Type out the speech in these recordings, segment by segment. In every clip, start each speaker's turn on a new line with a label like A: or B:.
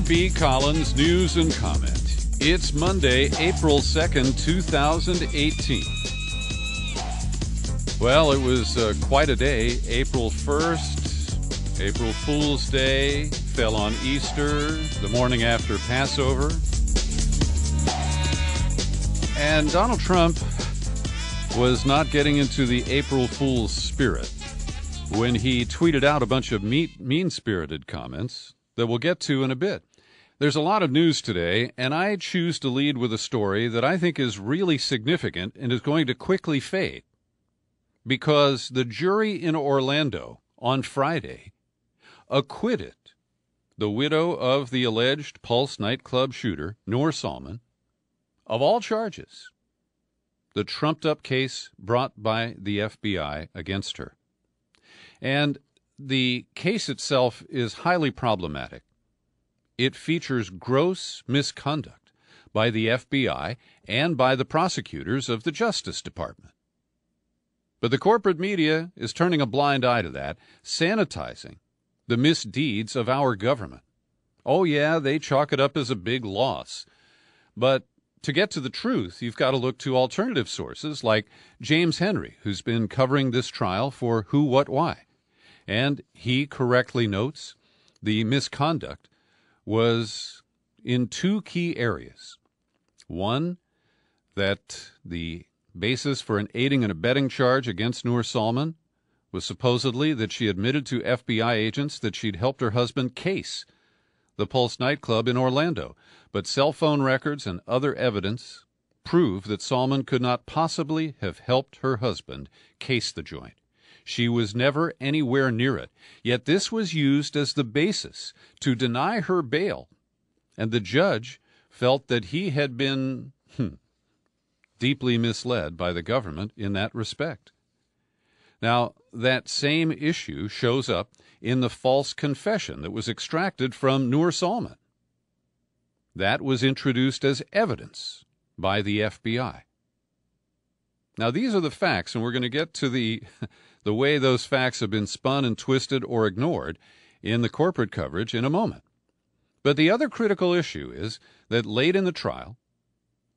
A: Peter B. Collins News and Comment. It's Monday, April 2nd, 2018. Well, it was quite a day. April 1st, April Fool's Day, fell on Easter, the morning after Passover. And Donald Trump was not getting into the April Fool's spirit when he tweeted out a bunch of mean-spirited comments that we'll get to in a bit. There's a lot of news today, and I choose to lead with a story that I think is really significant and is going to quickly fade, because the jury in Orlando on Friday acquitted the widow of the alleged Pulse nightclub shooter, Noor Salman, of all charges, the trumped-up case brought by the FBI against her. And the case itself is highly problematic. It features gross misconduct by the FBI and by the prosecutors of the Justice Department. But the corporate media is turning a blind eye to that, sanitizing the misdeeds of our government. Oh yeah, they chalk it up as a big loss. But to get to the truth, you've got to look to alternative sources like James Henry, who's been covering this trial for Who, What, Why. And he correctly notes the misconduct was in two key areas. One, that the basis for an aiding and abetting charge against Noor Salman was supposedly that she admitted to FBI agents that she'd helped her husband case the Pulse nightclub in Orlando. But cell phone records and other evidence prove that Salman could not possibly have helped her husband case the joint. She was never anywhere near it, yet this was used as the basis to deny her bail, and the judge felt that he had been deeply misled by the government in that respect. Now, that same issue shows up in the false confession that was extracted from Noor Salman. That was introduced as evidence by the FBI. Now, these are the facts, and we're going to get to the way those facts have been spun and twisted or ignored in the corporate coverage in a moment. But the other critical issue is that late in the trial,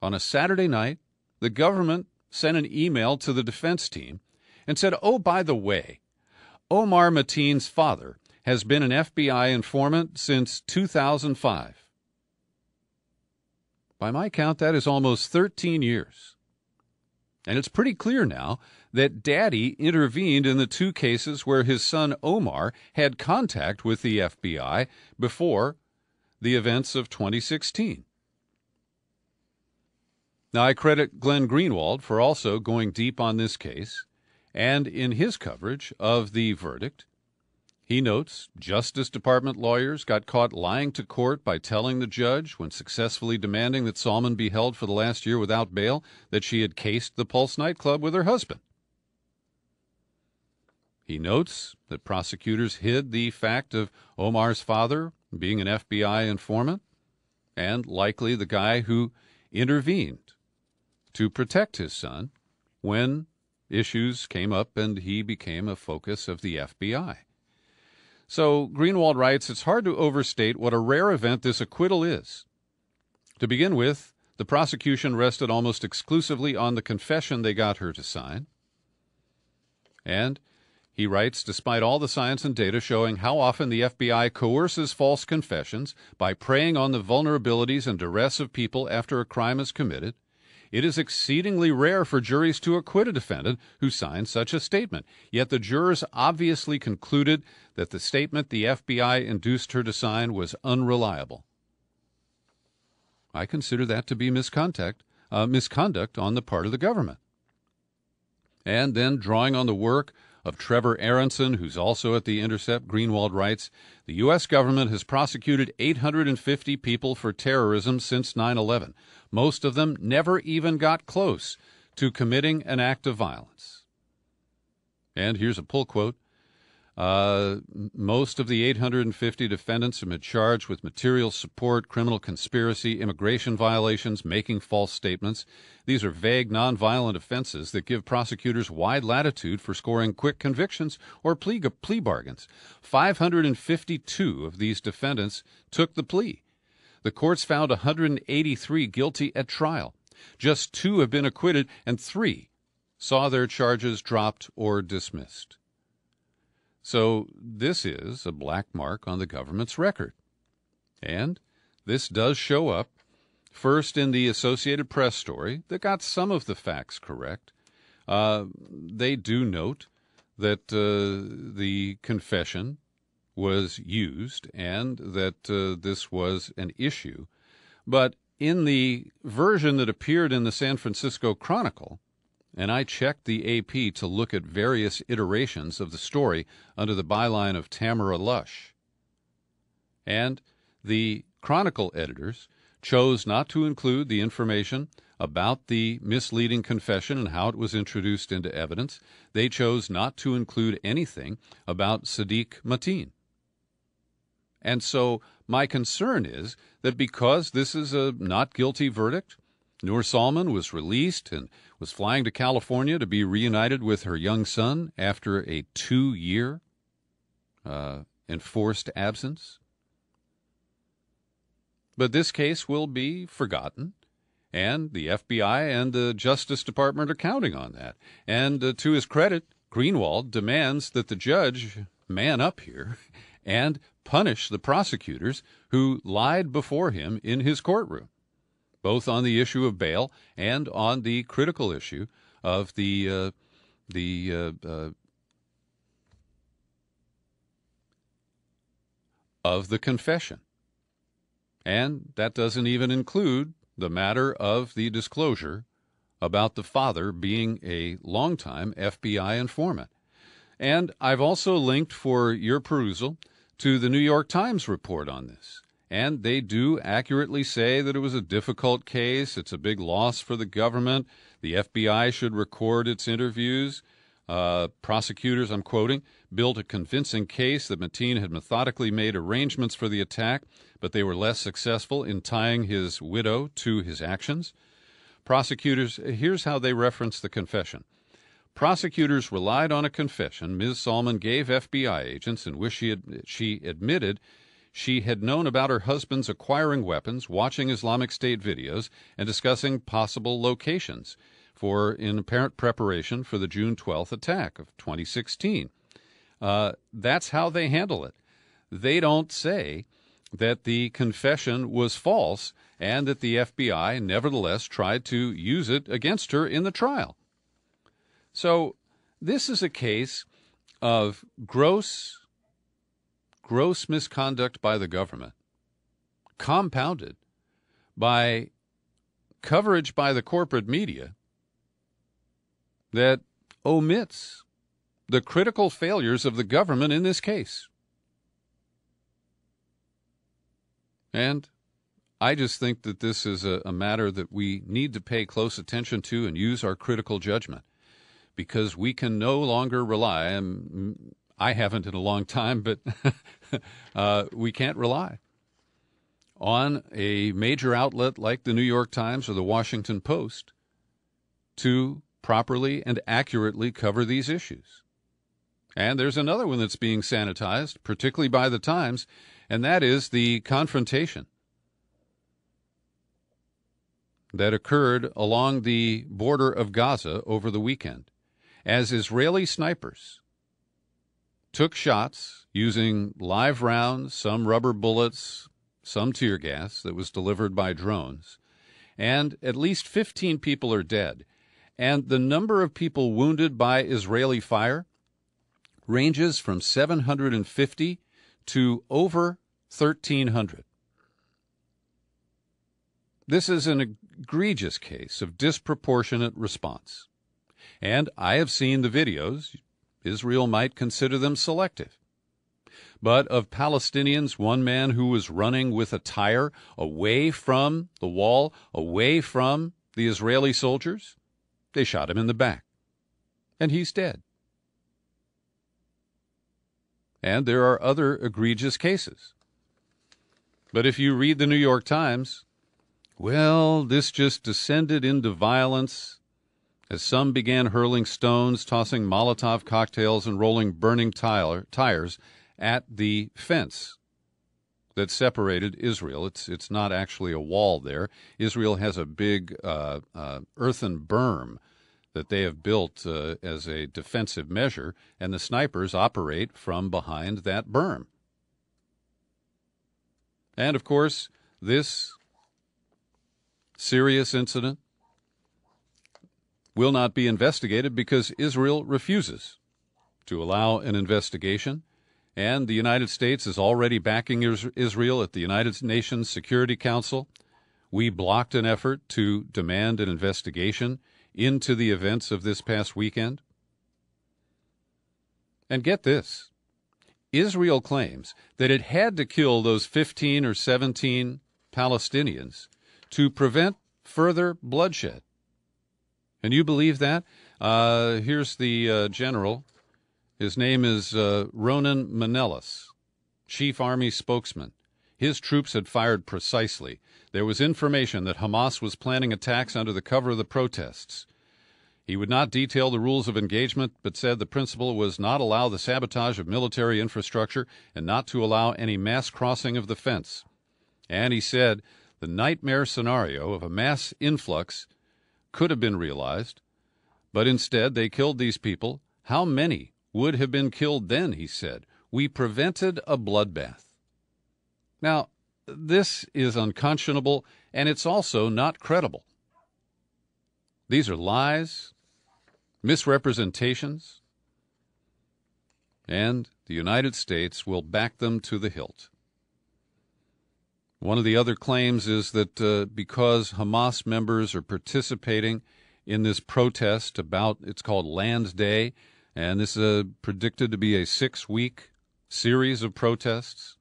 A: on a Saturday night, the government sent an email to the defense team and said, oh, by the way, Omar Mateen's father has been an FBI informant since 2005. By my count, that is almost 13 years. And it's pretty clear now that Daddy intervened in the two cases where his son Omar had contact with the FBI before the events of 2016. Now, I credit Glenn Greenwald for also going deep on this case, and in his coverage of the verdict, he notes Justice Department lawyers got caught lying to court by telling the judge, when successfully demanding that Salman be held for the last year without bail, that she had cased the Pulse nightclub with her husband. He notes that prosecutors hid the fact of Omar's father being an FBI informant and likely the guy who intervened to protect his son when issues came up and he became a focus of the FBI. So Greenwald writes, it's hard to overstate what a rare event this acquittal is. To begin with, the prosecution rested almost exclusively on the confession they got her to sign. And he writes, despite all the science and data showing how often the FBI coerces false confessions by preying on the vulnerabilities and duress of people after a crime is committed, it is exceedingly rare for juries to acquit a defendant who signs such a statement. Yet the jurors obviously concluded that the statement the FBI induced her to sign was unreliable. I consider that to be misconduct on the part of the government. And then, drawing on the work of Trevor Aronson, who's also at The Intercept, Greenwald writes, the U.S. government has prosecuted 850 people for terrorism since 9/11. Most of them never even got close to committing an act of violence. And here's a pull quote. Most of the 850 defendants have been charged with material support, criminal conspiracy, immigration violations, making false statements. These are vague, nonviolent offenses that give prosecutors wide latitude for scoring quick convictions or plea bargains. 552 of these defendants took the plea, The courts found 183 guilty at trial. Just 2 have been acquitted, and 3 saw their charges dropped or dismissed. So this is a black mark on the government's record. And this does show up first in the Associated Press story that got some of the facts correct. They do note that the confession was used and that this was an issue. But in the version that appeared in the San Francisco Chronicle, and I checked the AP to look at various iterations of the story under the byline of Tamara Lush, and the Chronicle editors chose not to include the information about the misleading confession and how it was introduced into evidence. They chose not to include anything about Sadiq Mateen. And so my concern is that because this is a not guilty verdict, Noor Salman was released and was flying to California to be reunited with her young son after a 2-year enforced absence. But this case will be forgotten, and the FBI and the Justice Department are counting on that. And to his credit, Greenwald demands that the judge man up here and punish the prosecutors who lied before him in his courtroom, both on the issue of bail and on the critical issue of the confession. And that doesn't even include the matter of the disclosure about the father being a longtime FBI informant. And I've also linked for your perusal to the New York Times report on this. And they do accurately say that it was a difficult case. It's a big loss for the government. The FBI should record its interviews. Prosecutors, I'm quoting, built a convincing case that Mateen had methodically made arrangements for the attack, but they were less successful in tying his widow to his actions. Prosecutors, here's how they reference the confession. Prosecutors relied on a confession Ms. Salman gave FBI agents in which she admitted she had known about her husband's acquiring weapons, watching Islamic State videos, and discussing possible locations in apparent preparation for the June 12th attack of 2016. That's how they handle it. They don't say that the confession was false and that the FBI nevertheless tried to use it against her in the trial. So this is a case of gross misconduct by the government, compounded by coverage by the corporate media that omits the critical failures of the government in this case. And I just think that this is a matter that we need to pay close attention to and use our critical judgment, because we can no longer rely, and I haven't in a long time, but we can't rely on a major outlet like the New York Times or the Washington Post to properly and accurately cover these issues. And there's another one that's being sanitized, particularly by the Times, and that is the confrontation that occurred along the border of Gaza over the weekend, as Israeli snipers took shots using live rounds, some rubber bullets, some tear gas that was delivered by drones, and at least 15 people are dead. And the number of people wounded by Israeli fire ranges from 750 to over 1,300. This is an egregious case of disproportionate response. And I have seen the videos. Israel might consider them selective. But of Palestinians, one man who was running with a tire away from the wall, away from the Israeli soldiers, they shot him in the back, and he's dead. And there are other egregious cases. But if you read the New York Times, well, this just descended into violence as some began hurling stones, tossing Molotov cocktails, and rolling burning tires at the fence that separated Israel. It's not actually a wall there. Israel has a big earthen berm that they have built as a defensive measure, and the snipers operate from behind that berm. And, of course, this serious incident will not be investigated because Israel refuses to allow an investigation, and the United States is already backing Israel at the United Nations Security Council. We blocked an effort to demand an investigation into the events of this past weekend. And get this, Israel claims that it had to kill those 15 or 17 Palestinians to prevent further bloodshed. And you believe that? Here's the general. His name is Ronen Manelis, chief army spokesman. His troops had fired precisely. There was information that Hamas was planning attacks under the cover of the protests. He would not detail the rules of engagement, but said the principle was not allow the sabotage of military infrastructure and not to allow any mass crossing of the fence. And he said the nightmare scenario of a mass influx could have been realized, but instead they killed these people. How many would have been killed then, he said. We prevented a bloodbath. Now, this is unconscionable, and it's also not credible. These are lies, misrepresentations, and the United States will back them to the hilt. One of the other claims is that because Hamas members are participating in this protest about, it's called Land Day, and this is predicted to be a 6-week series of protests.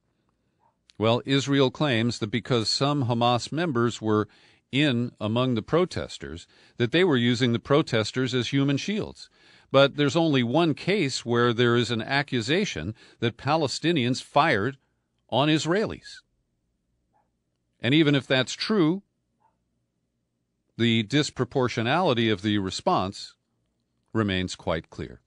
A: Well, Israel claims that because some Hamas members were in among the protesters, that they were using the protesters as human shields. But there's only one case where there is an accusation that Palestinians fired on Israelis. And even if that's true, the disproportionality of the response remains quite clear.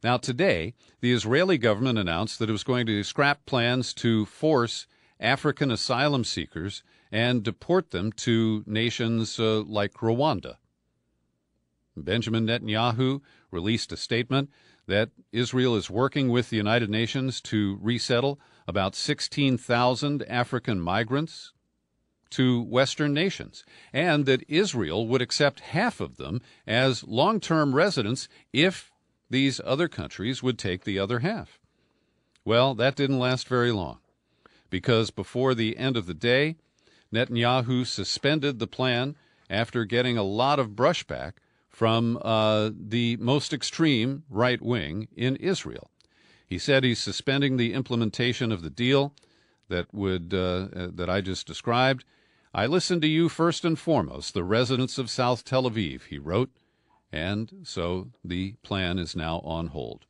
A: Now, today, the Israeli government announced that it was going to scrap plans to force African asylum seekers and deport them to nations like Rwanda. Benjamin Netanyahu released a statement that Israel is working with the United Nations to resettle about 16,000 African migrants to Western nations, and that Israel would accept half of them as long-term residents if these other countries would take the other half. Well, that didn't last very long, because before the end of the day, Netanyahu suspended the plan after getting a lot of brushback from the most extreme right wing in Israel. He said he's suspending the implementation of the deal that I just described. I listen to you first and foremost, the residents of South Tel Aviv, he wrote, and so the plan is now on hold.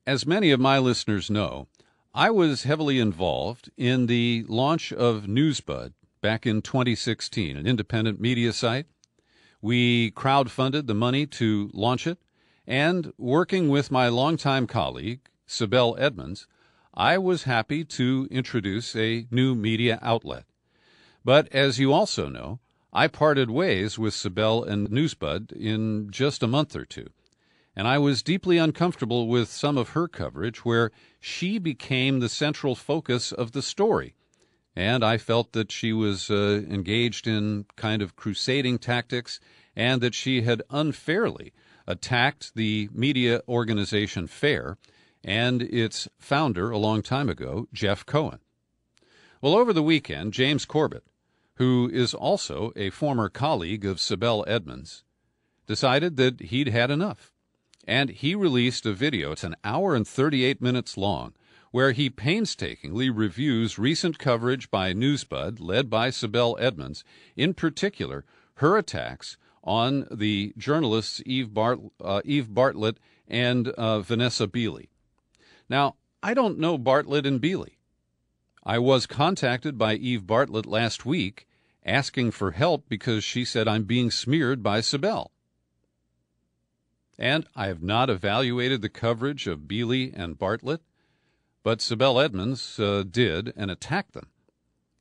A: As many of my listeners know, I was heavily involved in the launch of NewsBud back in 2016, an independent media site. We crowdfunded the money to launch it, and working with my longtime colleague, Sibel Edmonds, I was happy to introduce a new media outlet. But as you also know, I parted ways with Sibel and NewsBud in just a month or two, and I was deeply uncomfortable with some of her coverage where she became the central focus of the story, and I felt that she was engaged in kind of crusading tactics and that she had unfairly attacked the media organization FAIR and its founder a long time ago, Jeff Cohen. Well, over the weekend, James Corbett, who is also a former colleague of Sibel Edmonds, decided that he'd had enough. And he released a video, it's an hour and 38 minutes long, where he painstakingly reviews recent coverage by NewsBud, led by Sibel Edmonds, in particular, her attacks on the journalists Eve Bartlett and Vanessa Beeley. Now, I don't know Bartlett and Beeley. I was contacted by Eve Bartlett last week asking for help because she said I'm being smeared by Sibel. And I have not evaluated the coverage of Beeley and Bartlett, But Sibel Edmonds did and attacked them.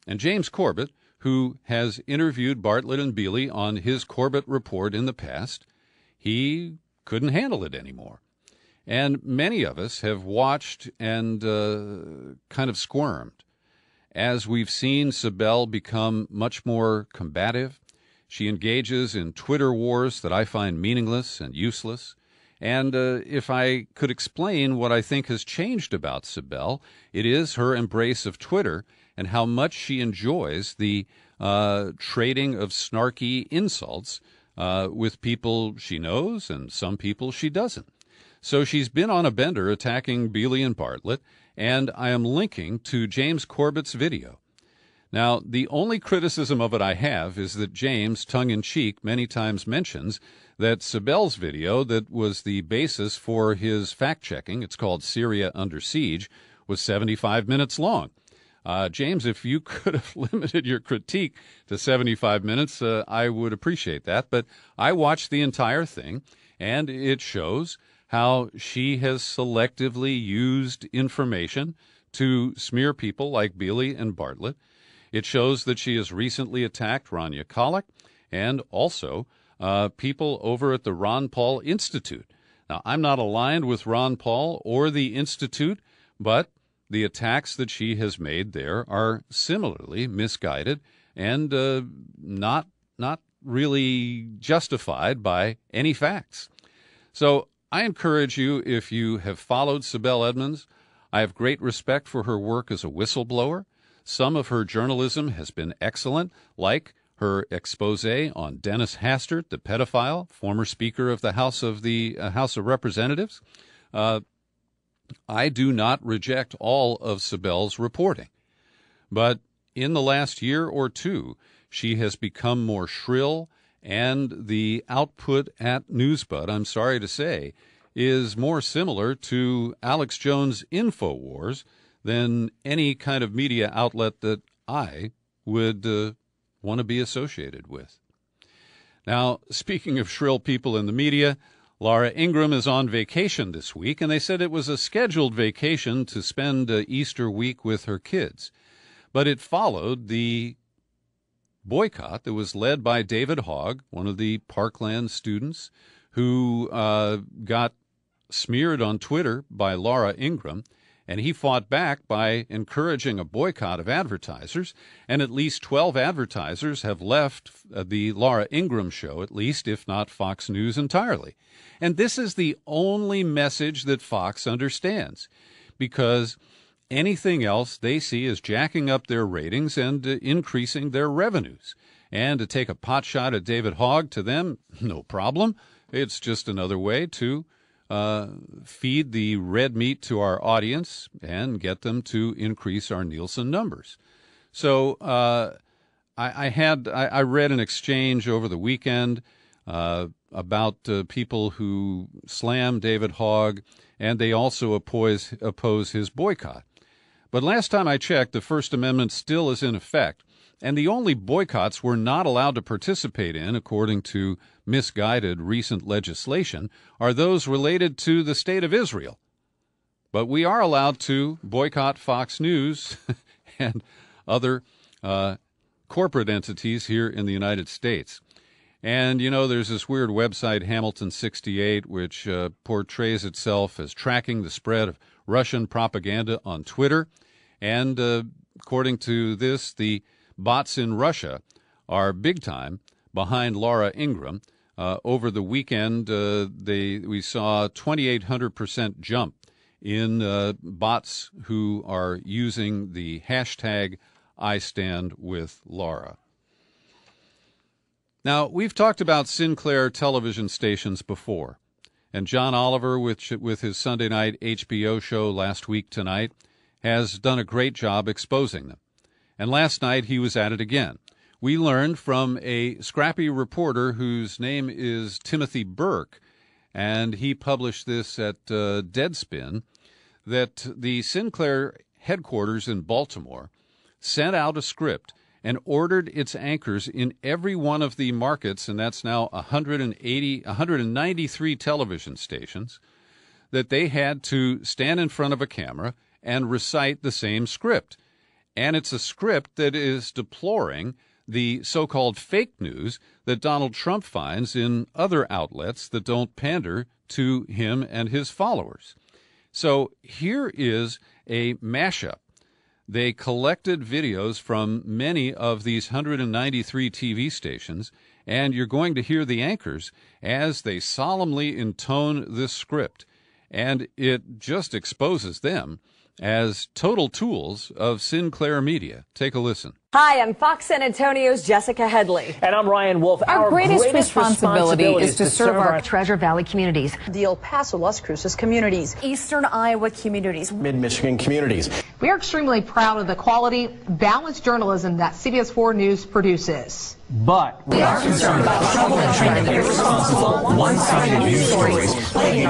A: And James Corbett, who has interviewed Bartlett and Beele on his Corbett Report in the past, he couldn't handle it anymore. And many of us have watched and kind of squirmed as we've seen Sibel become much more combative. She engages in Twitter wars that I find meaningless and useless. And if I could explain what I think has changed about Sibel, it is her embrace of Twitter and how much she enjoys the trading of snarky insults with people she knows and some people she doesn't. So she's been on a bender attacking Beele and Bartlett, and I am linking to James Corbett's video. Now, the only criticism of it I have is that James, tongue-in-cheek, many times mentions that Sibel's video that was the basis for his fact-checking, it's called Syria Under Siege, was 75 minutes long. James, if you could have limited your critique to 75 minutes, I would appreciate that. But I watched the entire thing, and it shows how she has selectively used information to smear people like Beele and Bartlett. It shows that she has recently attacked Rania Khalek and also people over at the Ron Paul Institute. Now, I'm not aligned with Ron Paul or the Institute, but the attacks that she has made there are similarly misguided and not really justified by any facts. So I encourage you, if you have followed Sibel Edmonds, I have great respect for her work as a whistleblower. Some of her journalism has been excellent, like her expose on Dennis Hastert, the pedophile, former Speaker of the House of Representatives. I do not reject all of Sibel's reporting, but in the last year or two, she has become more shrill, and the output at Newsbud, I'm sorry to say, is more similar to Alex Jones' InfoWars than any kind of media outlet that I would want to be associated with. Now, speaking of shrill people in the media, Laura Ingraham is on vacation this week, and they said it was a scheduled vacation to spend Easter week with her kids. But it followed the boycott that was led by David Hogg, one of the Parkland students, who got smeared on Twitter by Laura Ingraham, and he fought back by encouraging a boycott of advertisers, and at least 12 advertisers have left the Laura Ingraham show, at least, if not Fox News entirely. And this is the only message that Fox understands, because anything else they see is jacking up their ratings and increasing their revenues. And to take a pot shot at David Hogg, to them, no problem. It's just another way to feed the red meat to our audience and get them to increase our Nielsen numbers. So I read an exchange over the weekend about people who slam David Hogg, and they also oppose his boycott. But last time I checked, the First Amendment still is in effect, and the only boycotts we're not allowed to participate in, according to misguided recent legislation, are those related to the State of Israel. But we are allowed to boycott Fox News and other corporate entities here in the United States. And, you know, there's this weird website, Hamilton 68, which portrays itself as tracking the spread of Russian propaganda on Twitter. And according to this, the bots in Russia are big time behind Laura Ingraham. Over the weekend, we saw a 2,800% jump in bots who are using the hashtag #IStandWithLaura. Now, we've talked about Sinclair television stations before, and John Oliver, with his Sunday night HBO show Last Week Tonight, has done a great job exposing them. And last night he was at it again. We learned from a scrappy reporter whose name is Timothy Burke, and he published this at Deadspin, that the Sinclair headquarters in Baltimore sent out a script and ordered its anchors in every one of the markets, and that's now 193 television stations, that they had to stand in front of a camera and recite the same script. And it's a script that is deploring the so-called fake news that Donald Trump finds in other outlets that don't pander to him and his followers. So here is a mashup. They collected videos from many of these 193 TV stations, and you're going to hear the anchors as they solemnly intone this script. And it just exposes them as total tools of Sinclair Media. Take a listen.
B: Hi, I'm Fox San Antonio's Jessica Headley.
C: And I'm Ryan Wolf.
B: Our greatest responsibility is to serve our Treasure Valley communities,
D: the El Paso, Las Cruces communities,
B: Eastern Iowa communities,
C: Mid-Michigan communities.
D: We are extremely proud of the quality, balanced journalism that CBS 4 News produces.
C: But
B: we are concerned about troubling and irresponsible, one-sided news stories plaguing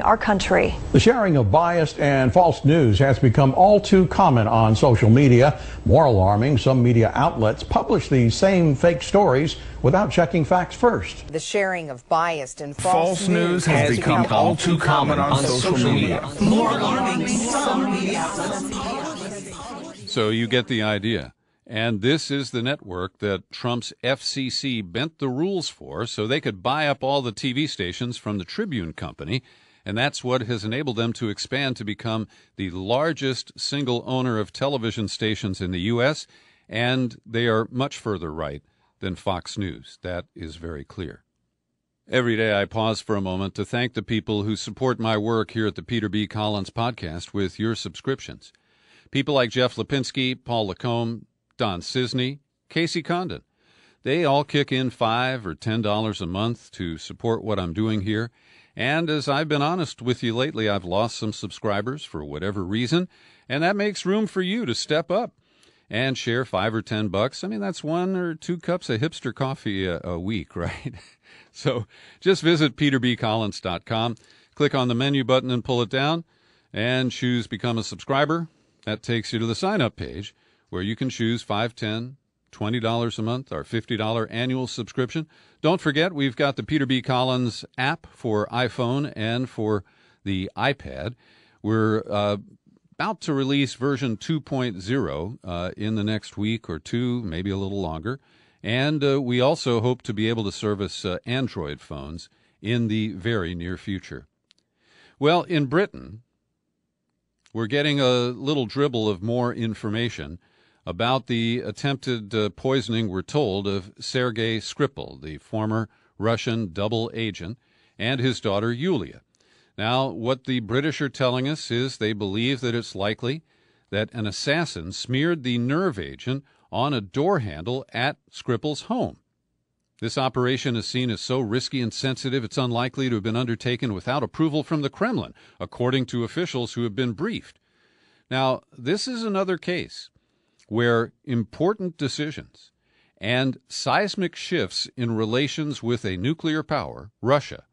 B: our country.
E: The sharing of biased and false news has become all too common on social media. More alarming, some media outlets publish these same fake stories without checking facts first.
F: The sharing of biased and
G: false news has become all too common on social media.
B: More alarming, some media outlets.
A: So you get the idea. And this is the network that Trump's FCC bent the rules for so they could buy up all the TV stations from the Tribune Company. And that's what has enabled them to expand to become the largest single owner of television stations in the U.S., and they are much further right than Fox News. That is very clear. Every day I pause for a moment to thank the people who support my work here at the Peter B. Collins Podcast with your subscriptions. People like Jeff Lipinski, Paul Lacombe, Don Cisney, Casey Condon. They all kick in $5 or $10 a month to support what I'm doing here. And as I've been honest with you lately, I've lost some subscribers for whatever reason, and that makes room for you to step up and share $5 or $10. I mean, that's 1 or 2 cups of hipster coffee a week, right? So just visit peterbcollins.com, click on the menu button and pull it down, and choose Become a Subscriber. That takes you to the sign-up page, where you can choose $5, $10, $20 a month, our $50 annual subscription. Don't forget, we've got the Peter B. Collins app for iPhone and for the iPad. We're about to release version 2.0 in the next week or two, maybe a little longer. And we also hope to be able to service Android phones in the very near future. Well, in Britain, we're getting a little dribble of more information about the attempted poisoning, we're told, of Sergei Skripal, the former Russian double agent, and his daughter Yulia. Now, what the British are telling us is they believe that it's likely that an assassin smeared the nerve agent on a door handle at Skripal's home. This operation is seen as so risky and sensitive it's unlikely to have been undertaken without approval from the Kremlin, according to officials who have been briefed. Now, this is another case where important decisions and seismic shifts in relations with a nuclear power, Russia,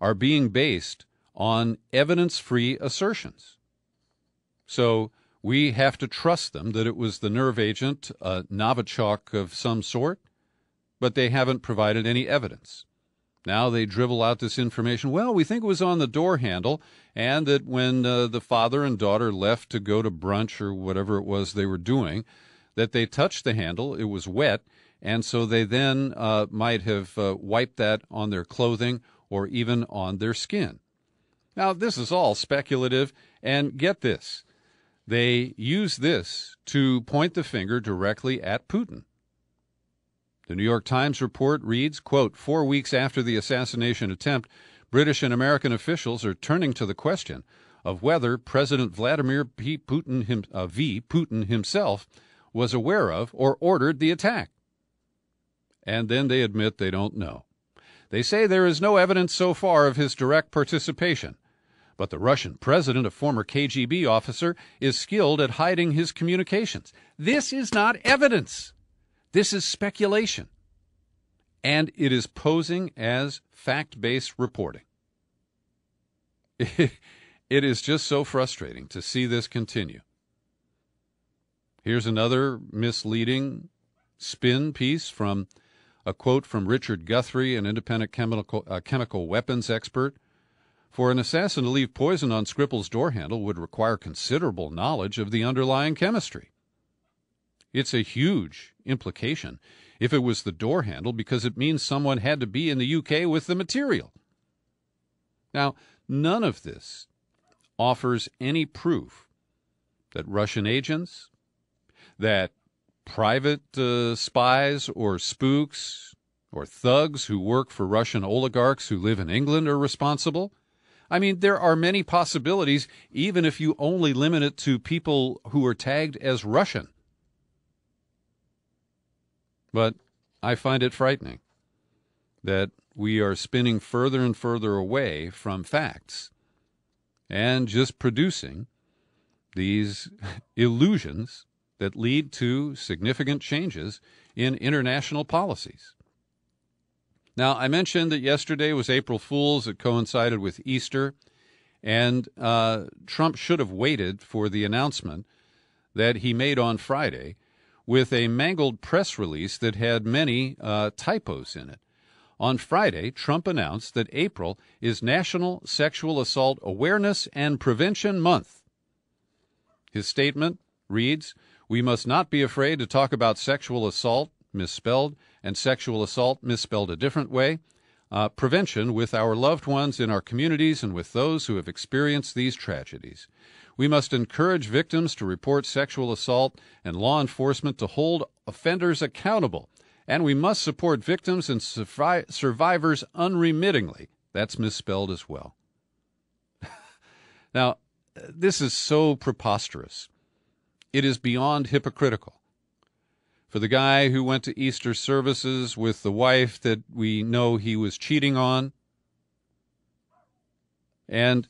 A: are being based on evidence-free assertions. So we have to trust them that it was the nerve agent, a Novichok of some sort, but they haven't provided any evidence. Now they drivel out this information. Well, we think it was on the door handle, and that when the father and daughter left to go to brunch or whatever it was they were doing, that they touched the handle, it was wet, and so they then might have wiped that on their clothing or even on their skin. Now, this is all speculative, and get this. They use this to point the finger directly at Putin. The New York Times report reads, quote, 4 weeks after the assassination attempt, British and American officials are turning to the question of whether President Vladimir Putin himself was aware of or ordered the attack. And then they admit they don't know. They say there is no evidence so far of his direct participation, but the Russian president, a former KGB officer, is skilled at hiding his communications. This is not evidence. This is speculation, and it is posing as fact-based reporting. It is just so frustrating to see this continue. Here's another misleading spin piece from a quote from Richard Guthrie, an independent chemical weapons expert. For an assassin to leave poison on Skripal's door handle would require considerable knowledge of the underlying chemistry. It's a huge implication if it was the door handle, because it means someone had to be in the UK with the material. Now, none of this offers any proof that Russian agents, that private spies or spooks or thugs who work for Russian oligarchs who live in England are responsible. I mean, there are many possibilities, even if you only limit it to people who are tagged as Russian. But I find it frightening that we are spinning further and further away from facts and just producing these illusions that lead to significant changes in international policies. Now, I mentioned that yesterday was April Fool's. It coincided with Easter, and Trump should have waited for the announcement that he made on Friday with a mangled press release that had many typos in it. On Friday, Trump announced that April is National Sexual Assault Awareness and Prevention Month. His statement reads, "We must not be afraid to talk about sexual assault, misspelled, and sexual assault misspelled a different way, prevention with our loved ones in our communities and with those who have experienced these tragedies. We must encourage victims to report sexual assault and law enforcement to hold offenders accountable. And we must support victims and survivors unremittingly." That's misspelled as well. Now, this is so preposterous. It is beyond hypocritical. For the guy who went to Easter services with the wife that we know he was cheating on, and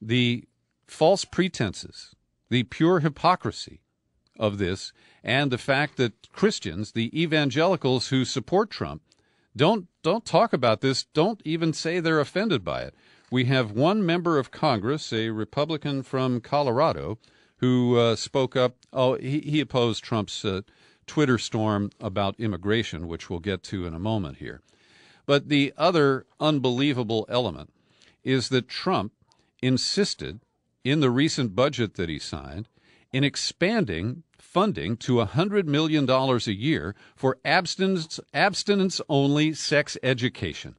A: the false pretenses, the pure hypocrisy of this, and the fact that Christians, the evangelicals who support Trump, don't talk about this, don't even say they're offended by it. We have one member of Congress, a Republican from Colorado, who spoke up. He opposed Trump's Twitter storm about immigration, which we'll get to in a moment here. But the other unbelievable element is that Trump insisted in the recent budget that he signed in expanding funding to $100 million a year for abstinence-only sex education.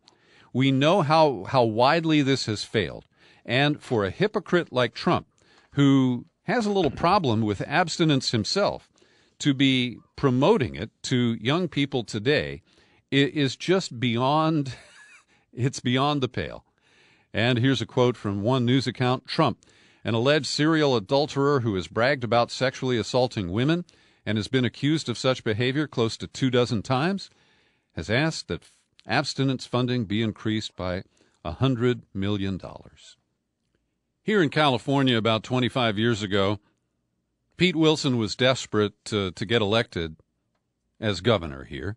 A: We know how widely this has failed. And for a hypocrite like Trump, who has a little problem with abstinence himself, to be promoting it to young people today is just beyond, it's beyond the pale. And here's a quote from one news account. Trump, an alleged serial adulterer who has bragged about sexually assaulting women and has been accused of such behavior close to 24 times, has asked that abstinence funding be increased by $100 million. Here in California about 25 years ago, Pete Wilson was desperate to get elected as governor here.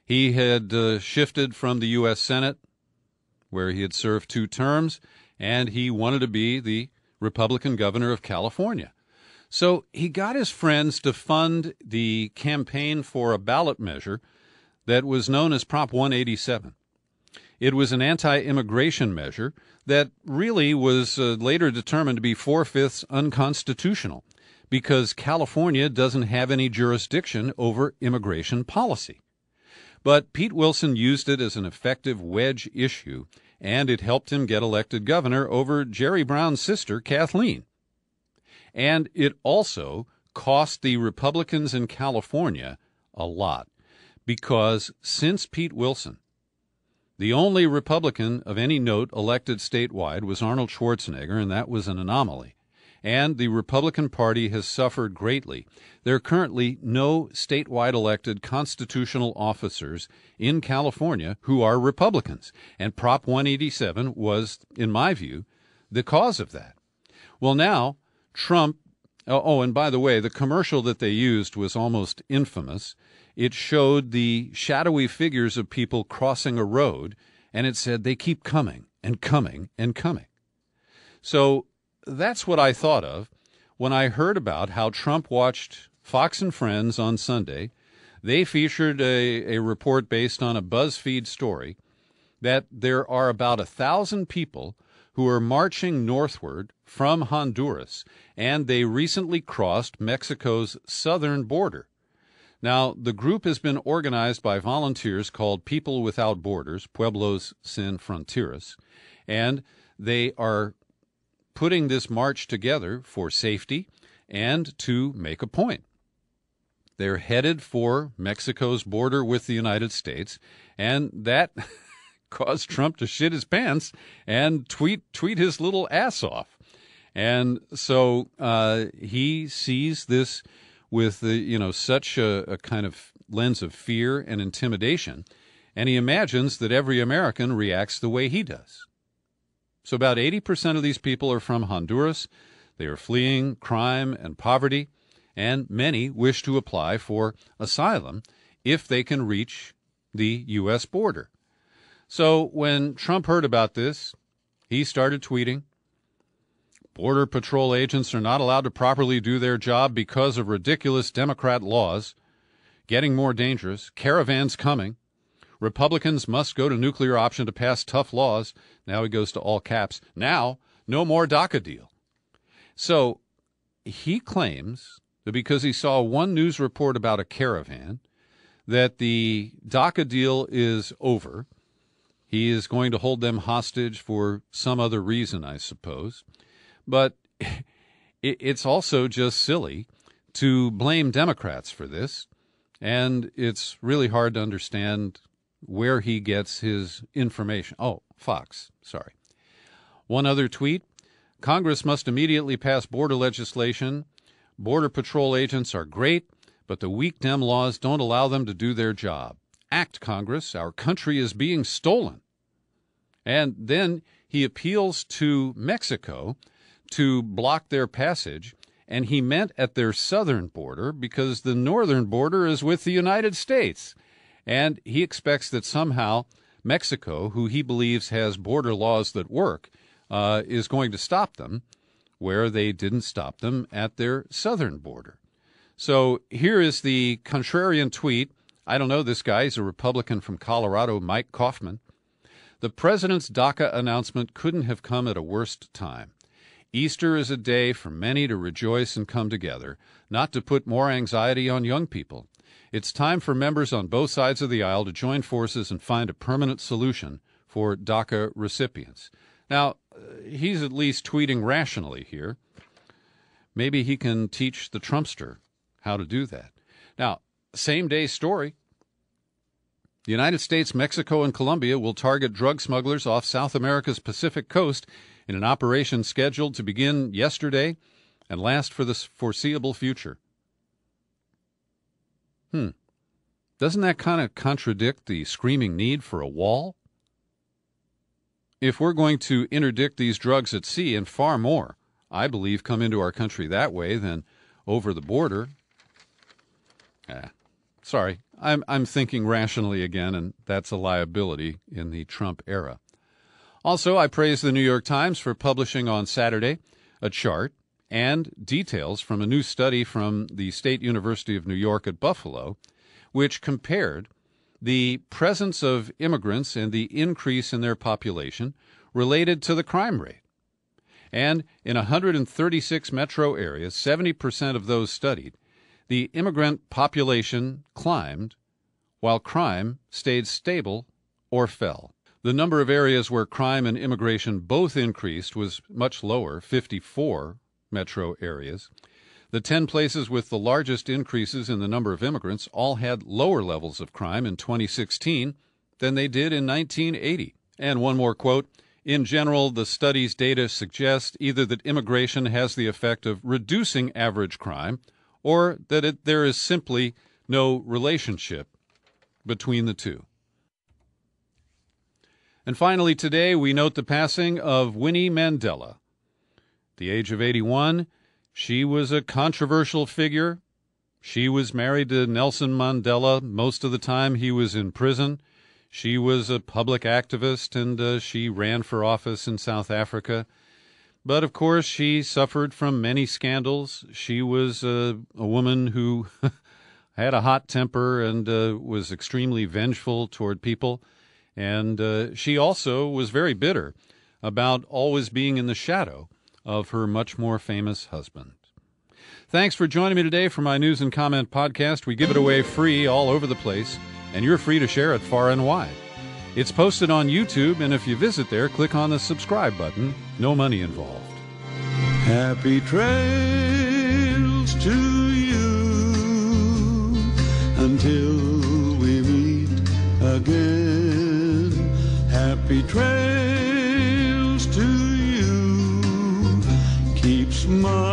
A: He had shifted from the U.S. Senate, where he had served 2 terms, and he wanted to be the Republican governor of California. So he got his friends to fund the campaign for a ballot measure that was known as Prop 187. It was an anti-immigration measure that really was later determined to be 4/5 unconstitutional, because California doesn't have any jurisdiction over immigration policy. But Pete Wilson used it as an effective wedge issue, and it helped him get elected governor over Jerry Brown's sister, Kathleen. And it also cost the Republicans in California a lot, because since Pete Wilson, the only Republican of any note elected statewide was Arnold Schwarzenegger, and that was an anomaly. And the Republican Party has suffered greatly. There are currently no statewide elected constitutional officers in California who are Republicans. And Prop 187 was, in my view, the cause of that. Well, now, Trump, and by the way, the commercial that they used was almost infamous. It showed the shadowy figures of people crossing a road, and it said they keep coming and coming and coming. So that's what I thought of when I heard about how Trump watched Fox and Friends on Sunday. They featured a report based on a BuzzFeed story that there are about 1,000 people who are marching northward from Honduras, and they recently crossed Mexico's southern border. Now, the group has been organized by volunteers called People Without Borders, Pueblos Sin Fronteras, and they are putting this march together for safety and to make a point. They're headed for Mexico's border with the United States, and that caused Trump to shit his pants and tweet his little ass off. And so he sees this with such a kind of lens of fear and intimidation, and he imagines that every American reacts the way he does. So about 80% of these people are from Honduras. They are fleeing crime and poverty, and many wish to apply for asylum if they can reach the U.S. border. So when Trump heard about this, he started tweeting, "Border Patrol agents are not allowed to properly do their job because of ridiculous Democrat laws. Getting more dangerous. Caravans coming. Republicans must go to nuclear option to pass tough laws." Now he goes to all caps. "Now, no more DACA deal." So he claims that because he saw one news report about a caravan, that the DACA deal is over. He is going to hold them hostage for some other reason, I suppose. But it's also just silly to blame Democrats for this, and it's really hard to understand where he gets his information. Oh, Fox, sorry. One other tweet, "Congress must immediately pass border legislation. Border Patrol agents are great, but the weak Dem laws don't allow them to do their job. Act, Congress. Our country is being stolen." And then he appeals to Mexico to block their passage, and he meant at their southern border because the northern border is with the United States. And he expects that somehow Mexico, who he believes has border laws that work, is going to stop them where they didn't stop them at their southern border. So here is the contrarian tweet. I don't know this guy. He's a Republican from Colorado, Mike Kaufman. "The president's DACA announcement couldn't have come at a worse time. Easter is a day for many to rejoice and come together, not to put more anxiety on young people. It's time for members on both sides of the aisle to join forces and find a permanent solution for DACA recipients." Now, he's at least tweeting rationally here. Maybe he can teach the Trumpster how to do that. Now, same-day story. The United States, Mexico, and Colombia will target drug smugglers off South America's Pacific coast in an operation scheduled to begin yesterday and last for the foreseeable future. Doesn't that kind of contradict the screaming need for a wall? If we're going to interdict these drugs at sea, and far more, I believe, come into our country that way than over the border. Sorry, I'm thinking rationally again, and that's a liability in the Trump era. Also, I praise the New York Times for publishing on Saturday a chart and details from a new study from the State University of New York at Buffalo, which compared the presence of immigrants and the increase in their population related to the crime rate. And in 136 metro areas, 70% of those studied, the immigrant population climbed while crime stayed stable or fell. The number of areas where crime and immigration both increased was much lower, 54 metro areas. The 10 places with the largest increases in the number of immigrants all had lower levels of crime in 2016 than they did in 1980. And one more quote, "In general, the study's data suggest either that immigration has the effect of reducing average crime or that there is simply no relationship between the two." And finally, today we note the passing of Winnie Mandela. At the age of 81, she was a controversial figure. She was married to Nelson Mandela most of the time he was in prison. She was a public activist, and she ran for office in South Africa. But, of course, she suffered from many scandals. She was a woman who had a hot temper and was extremely vengeful toward people. And she also was very bitter about always being in the shadow of her much more famous husband. Thanks for joining me today for my News and Comment podcast. We give it away free all over the place, and you're free to share it far and wide. It's posted on YouTube, and if you visit there, click on the subscribe button. No money involved.
H: Happy trails to you until we meet again. Happy trails to you. Keep smiling.